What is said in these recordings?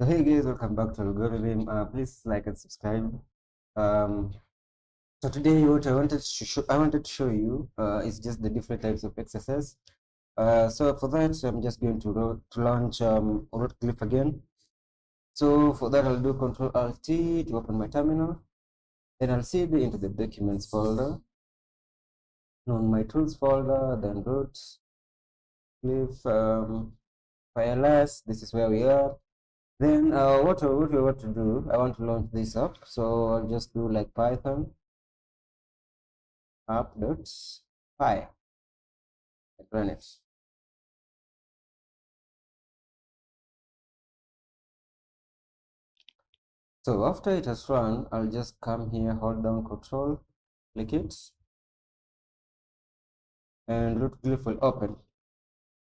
So hey guys, welcome back to ROOtGlyph. Please like and subscribe. Um, so today what I wanted to show you is just the different types of XSS. So for that I'm just going to launch ROOtGlyph again. So for that I'll do Control Alt T to open my terminal. Then I'll cd into the documents folder. On my tools folder, then ROOtGlyph files. This is where we are. Then what we want to do, I want to launch this up, so I'll just do like Python app.py and run it. So after it has run, I'll just come here, hold down Control, click it, and ROOtGlyph will open.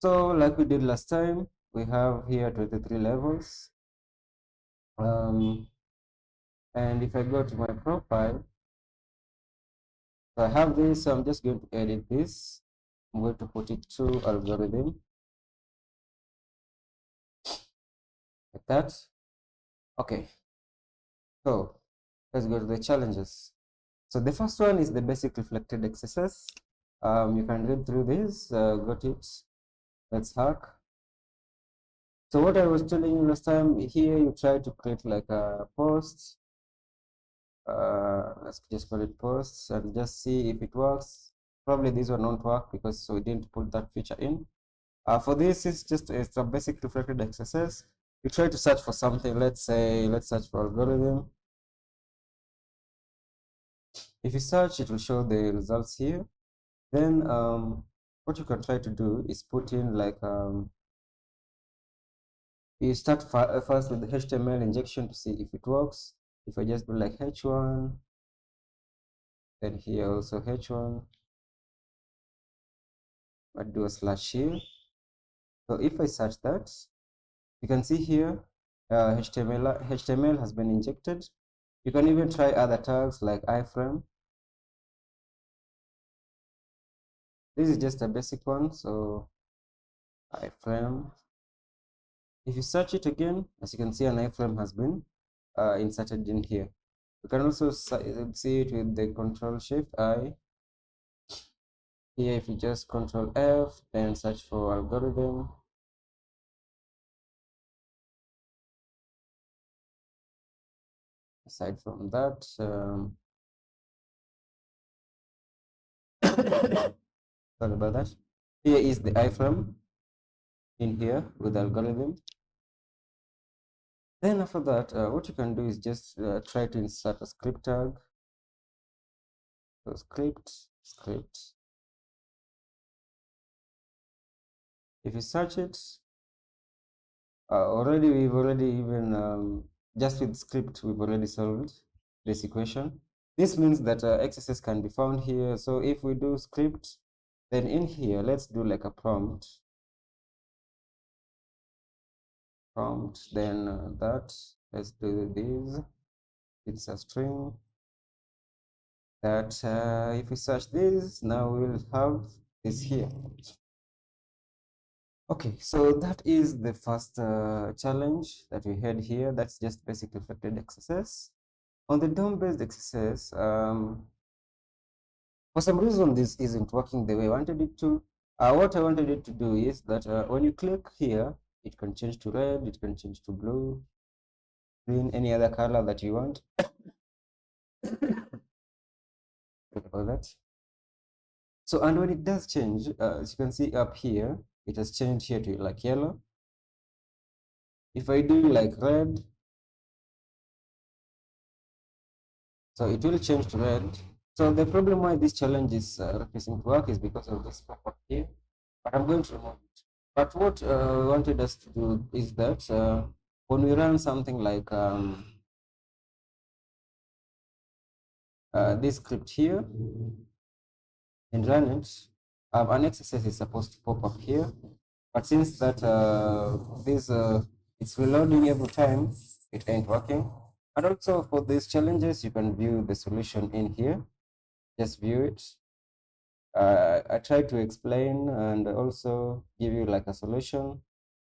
So like we did last time, we have here 23 levels. And if I go to my profile, so I have this, so I'm just going to edit this. I'm going to put it to algorithm, like that. Okay, so let's go to the challenges. So the first one is the basic reflected XSS. You can read through this, got it. Let's hack. So what I was telling you last time, here you try to create like a post. Let's just call it posts and just see if it works. Probably this one won't work because we didn't put that feature in. For this, it's a basic reflected XSS. You try to search for something. Let's search for algorithm. If you search, it will show the results here. Then what you can try to do is put in like you start first with the HTML injection to see if it works. If I just do like h1, then here also h1, I do a slash here. So if I search that, you can see here HTML has been injected. You can even try other tags like iframe. This is just a basic one, so iframe. If you search it again, as you can see, an iframe has been inserted in here. You can also see it with the Control Shift I. Here, if you just Control F, then search for algorithm. Aside from that, sorry about that. Here is the iframe in here with the algorithm. Then after that, what you can do is just try to insert a script tag. So script. If you search it, we've already even just with script we've already solved this equation. This means that XSS can be found here. So if we do script, then in here let's do like a prompt. Then that, let's do this. It's a string that if we search this, now we will have this here. Okay, so that is the first challenge that we had here. That's just basic reflected XSS. On the DOM-based XSS, for some reason this isn't working the way I wanted it to. What I wanted it to do is that when you click here, it can change to red, it can change to blue, green, any other color that you want. About that. So, and when it does change, as you can see up here, it has changed here to like yellow. If I do like red, so it will change to red. So the problem why this challenge is refusing to work is because of this pop-up here, but I'm going to remove it. But what I wanted us to do is that when we run something like this script here and run it, an XSS is supposed to pop up here. But since that it's reloading every time, it ain't working. And also for these challenges, you can view the solution in here. Just view it. I try to explain and also give you like a solution.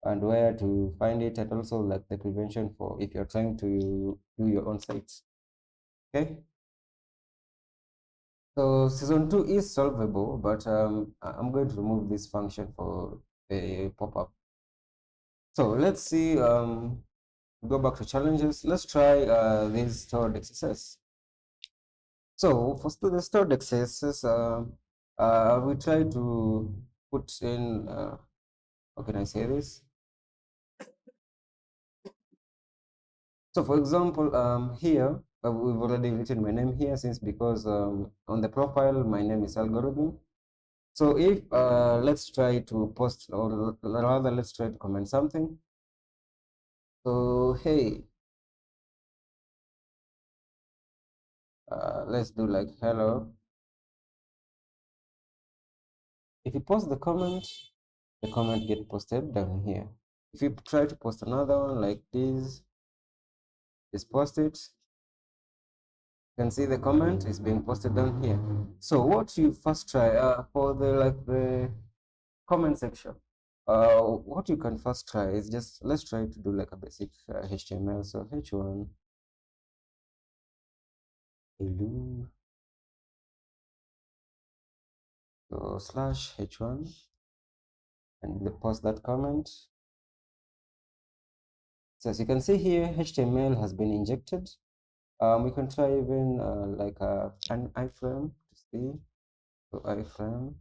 and where to find it, and also like the prevention for if you're trying to do your own sites. Okay. So season 2 is solvable, but I'm going to remove this function for the pop-up. So let's see, go back to challenges. Let's try this stored XSS. So for the stored XSS, we try to put in, how can I say this? So for example, here, we've already written my name here since because on the profile, my name is algorithm. So if let's try to post, or rather let's try to comment something. So hey, let's do like hello. If you post the comment get posted down here. If you try to post another one like this, just post it. You can see the comment is being posted down here. So what you first try for the comment section, what you can first try is just, let's try to do like a basic HTML. So h1 hello, so slash h1, and post that comment. So as you can see here, HTML has been injected. We can try even like an iframe to see. So iframe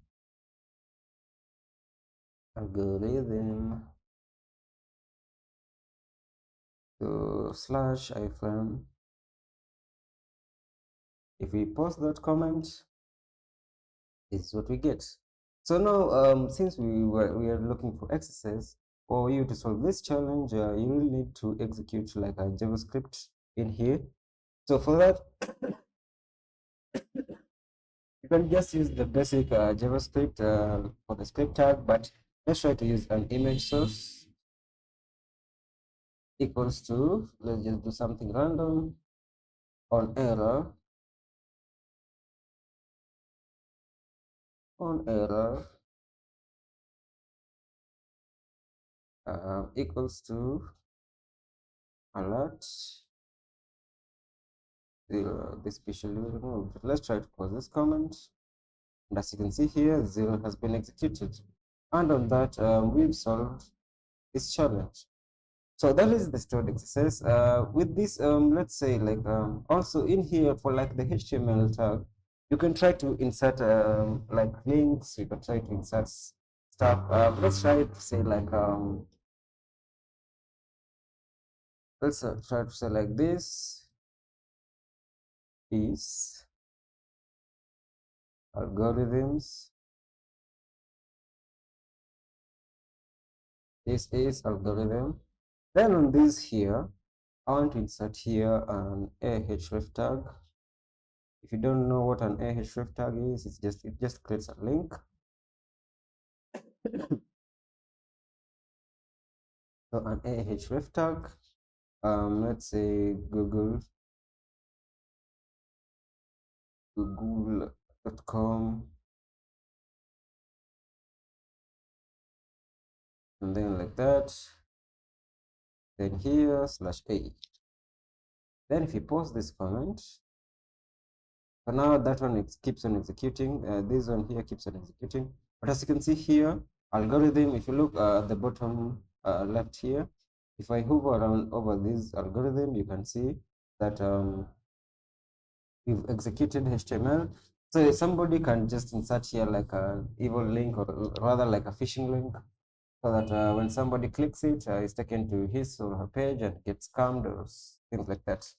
algorithm, so slash iframe. If we post that comment, this is what we get. So now, since we are looking for XSS, for you to solve this challenge, you will need to execute like a JavaScript in here. So for that, you can just use the basic JavaScript for the script tag, but let's try to use an image source equals to, let's just do something random on error, equals to alert. This special removed. Let's try to close this comment. And as you can see here, 0 has been executed. And on that, we've solved this challenge. So that is the stored XSS. With this, let's say like also in here for like the HTML tag, you can try to insert like links. You can try to insert stuff. Let's try to say like let's try to say like this is algorithms. This is algorithm. Then on this here, I want to insert here an ahref tag. If you don't know what an ahref tag is, it just creates a link. So an ahref tag, let's say google.com, and then like that, then here /a. Then if you post this comment, for now that one keeps on executing, this one here keeps on executing. But as you can see here, algorithm, if you look at the bottom left here, if I hover around over this algorithm, you can see that we've executed HTML. So somebody can just insert here like an evil link, or rather like a phishing link, so that when somebody clicks it, it's taken to his or her page and gets scammed or things like that.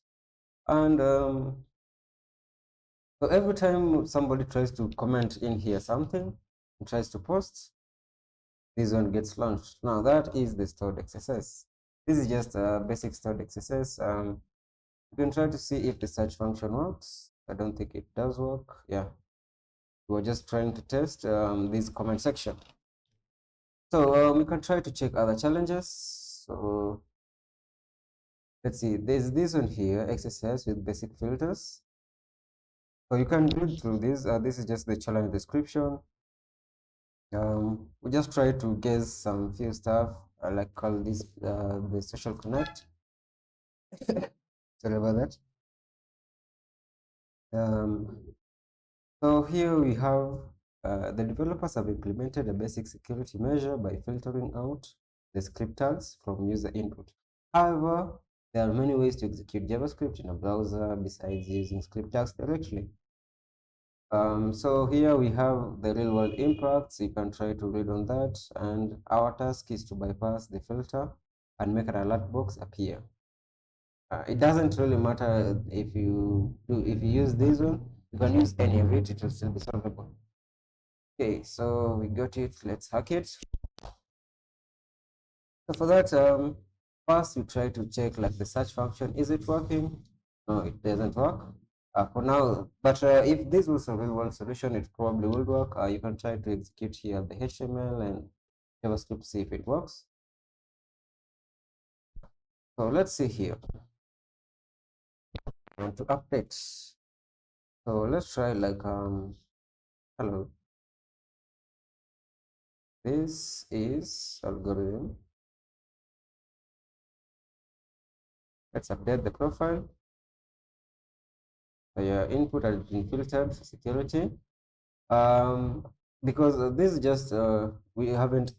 And so every time somebody tries to comment in here something and tries to post, this one gets launched. Now that is the stored XSS. This is just a basic stored XSS. You can try to see if the search function works. I don't think it does work. Yeah, we're just trying to test this comment section. So we can try to check other challenges. So let's see, there's this one here, XSS with basic filters. So you can read through this. This is just the challenge description. We just try to guess some few stuff. I like call this the social connect. Sorry about that. Um, so here we have the developers have implemented a basic security measure by filtering out the script tags from user input. However, there are many ways to execute JavaScript in a browser besides using script tags directly. So here we have the real world impacts. You can try to read on that. And our task is to bypass the filter and make an alert box appear. It doesn't really matter if you use this one, you can use any of it, it will still be solvable. Okay, so we got it, let's hack it. So for that, first we try to check like the search function, is it working? No, it doesn't work for now, but if this was a real world solution, it probably will work. You can try to execute here the HTML and JavaScript, see if it works. So let's see here. I want to update. So let's try like hello. This is algorithm. Let's update the profile. So your input has been filtered for security. Because this is just we haven't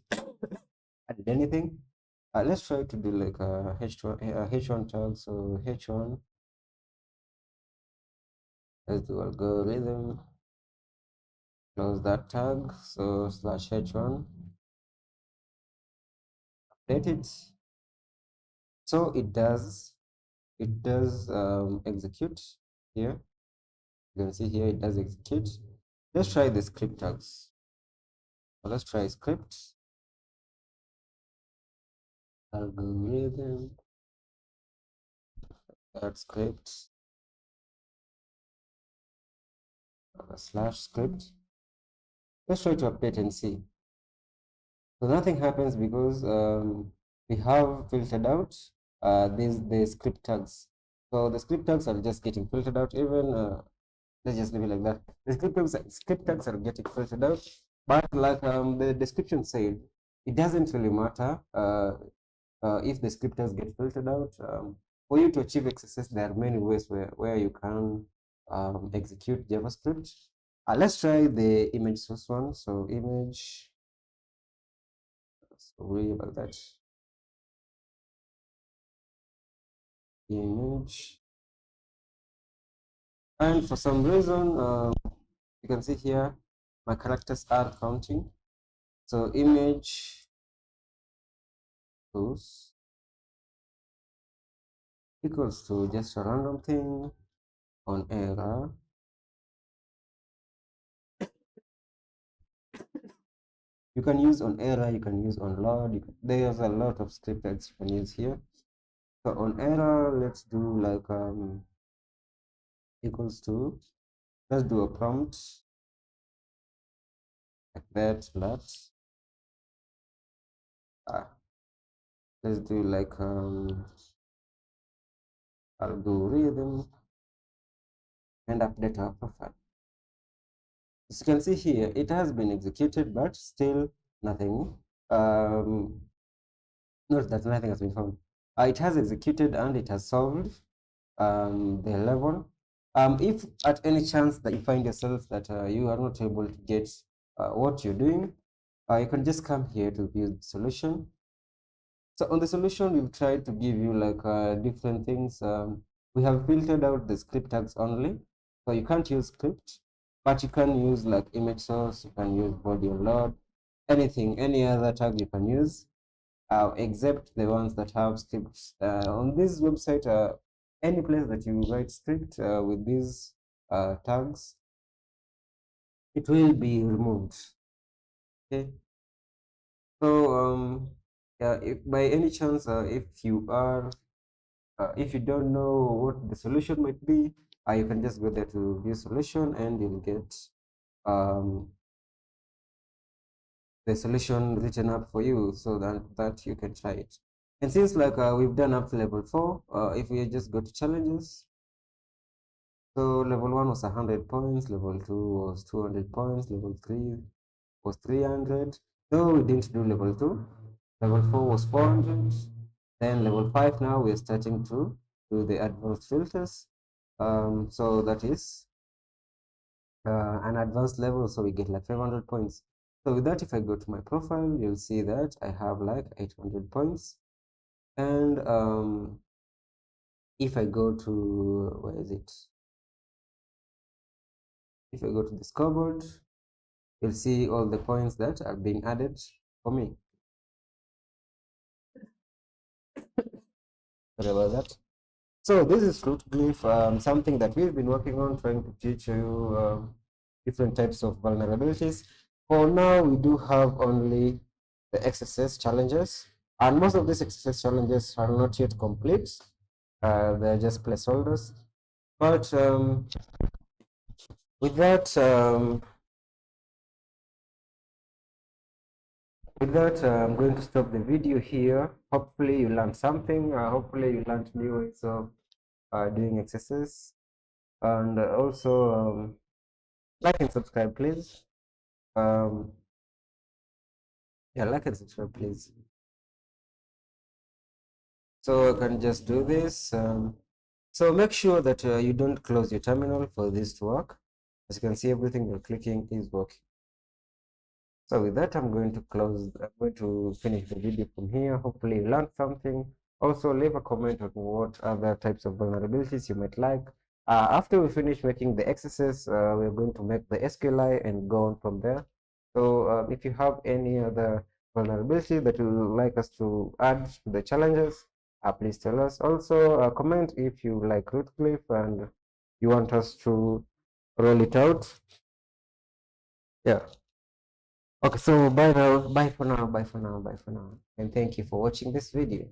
added anything. Let's try to do like a H1 tag. So H1, let's do algorithm, close that tag. So slash H1, update it. So it does execute here. You can see here it does execute. Let's try the script tags. So let's try script, algorithm, add script, slash script. Let's try to update and see. So nothing happens because we have filtered out the script tags. So the script tags are just getting filtered out. Even let's just leave it like that. The script tags are getting filtered out. But like the description said, it doesn't really matter if the script tags get filtered out. For you to achieve XSS, there are many ways where you can execute JavaScript. Let's try the image source one. So image, sorry about that. Image, and for some reason, you can see here, my characters are counting. So image source equals to just a random thing on error. You can use on error, you can use on load. There's a lot of script tags you can use here. So on error, let's do like equals to, let's do a prompt like that, let's do like algorithm and update our profile. As you can see here, it has been executed, but still nothing. Not that nothing has been found. It has executed and it has solved the level. If at any chance that you find yourself that you are not able to get what you're doing, you can just come here to view the solution. So on the solution, we've tried to give you like different things. We have filtered out the script tags only. So you can't use script, but you can use like image source, you can use body or load, anything, any other tag you can use, except the ones that have scripts. On this website, any place that you write script with these tags, it will be removed. Okay. So if by any chance, if you don't know what the solution might be, you can just go there to view solution and you'll get the solution written up for you so that you can try it. And since like we've done up to level 4, if we just go to challenges, so level 1 was 100 points, level 2 was 200 points, level 3 was 300. Though we didn't do level 2, Level 4 was 400. Then level 5 now we're starting to do the advanced filters. So that is an advanced level, so we get like 500 points. So with that, if I go to my profile, you'll see that I have like 800 points. And if I go to, where is it? If I go to the scoreboard, you'll see all the points that are being added for me. Sorry about that. So this is ROOtGlyph, something that we've been working on, trying to teach you different types of vulnerabilities. For now, we do have only the XSS challenges, and most of these XSS challenges are not yet complete. They're just placeholders. But with that, I'm going to stop the video here. Hopefully you learned something. Hopefully you learned new ways of doing XSS. And also like and subscribe, please. Yeah, like and subscribe, please. So I can just do this. So make sure that you don't close your terminal for this to work. As you can see, everything you're clicking is working. So with that, I'm going to finish the video from here. Hopefully you learned something. Also leave a comment on what other types of vulnerabilities you might like. After we finish making the XSS, we're going to make the SQLi and go on from there. So if you have any other vulnerability that you would like us to add to the challenges, please tell us. Also comment if you like ROOtGlyph and you want us to roll it out. Yeah. Okay, so bye now. Bye for now. Bye for now. Bye for now. And thank you for watching this video.